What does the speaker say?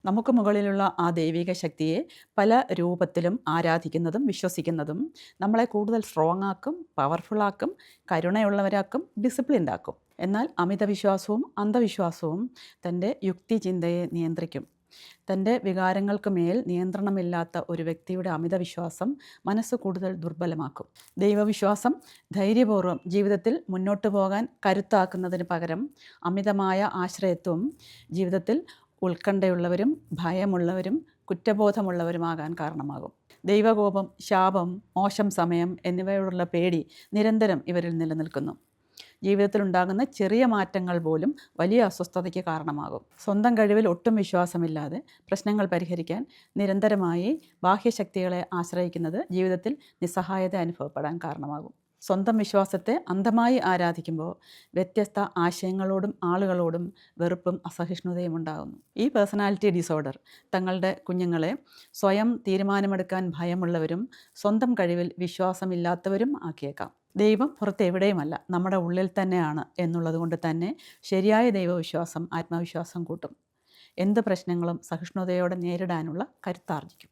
നമുക്ക് മുകളിലുള്ള ആ ദൈവിക ശക്തിയെ പല രൂപത്തിലും ആരാധിക്കുന്നതും വിശ്വസിക്കുന്നതും നമ്മളെ കൂടുതൽ സ്ട്രോങ് ആക്കും, പവർഫുൾ ആക്കും, കരുണയുള്ളവരാക്കും, ഡിസിപ്ലിൻഡ് ആക്കും. എന്നാൽ അമിതവിശ്വാസവും അന്ധവിശ്വാസവും തൻ്റെ യുക്തിചിന്തയെ നിയന്ത്രിക്കും. തൻ്റെ വികാരങ്ങൾക്ക് മേൽ നിയന്ത്രണമില്ലാത്ത ഒരു വ്യക്തിയുടെ അമിതവിശ്വാസം മനസ്സ് കൂടുതൽ ദുർബലമാക്കും. ദൈവവിശ്വാസം ധൈര്യപൂർവ്വം ജീവിതത്തിൽ മുന്നോട്ടു പോകാൻ കരുത്താക്കുന്നതിന് പകരം അമിതമായ ആശ്രയത്വം ജീവിതത്തിൽ ഉത്കണ്ഠയുള്ളവരും ഭയമുള്ളവരും കുറ്റബോധമുള്ളവരുമാകാൻ കാരണമാകും. ദൈവകോപം, ശാപം, മോശം സമയം എന്നിവയോടുള്ള പേടി നിരന്തരം ഇവരിൽ നിലനിൽക്കുന്നു. ജീവിതത്തിലുണ്ടാകുന്ന ചെറിയ മാറ്റങ്ങൾ പോലും വലിയ അസ്വസ്ഥതയ്ക്ക് കാരണമാകും. സ്വന്തം കഴിവിൽ ഒട്ടും വിശ്വാസമില്ലാതെ പ്രശ്നങ്ങൾ പരിഹരിക്കാൻ നിരന്തരമായി ബാഹ്യശക്തികളെ ആശ്രയിക്കുന്നത് ജീവിതത്തിൽ നിസ്സഹായത അനുഭവപ്പെടാൻ കാരണമാകും. സ്വന്തം വിശ്വാസത്തെ അന്ധമായി ആരാധിക്കുമ്പോൾ വ്യത്യസ്ത ആശയങ്ങളോടും ആളുകളോടും വെറുപ്പും അസഹിഷ്ണുതയും ഉണ്ടാകുന്നു. ഈ പേഴ്സണാലിറ്റി ഡിസോർഡർ തങ്ങളുടെ കുഞ്ഞുങ്ങളെ സ്വയം തീരുമാനമെടുക്കാൻ ഭയമുള്ളവരും സ്വന്തം കഴിവിൽ വിശ്വാസമില്ലാത്തവരും ആക്കിയേക്കാം. ദൈവം പുറത്തെവിടെയുമല്ല, നമ്മുടെ ഉള്ളിൽ തന്നെയാണ് എന്നുള്ളത് കൊണ്ട് തന്നെ ശരിയായ ദൈവവിശ്വാസം ആത്മവിശ്വാസം കൂട്ടും. എന്ത് പ്രശ്നങ്ങളും സഹിഷ്ണുതയോടെ നേരിടാനുള്ള കരുത്താർജിക്കും.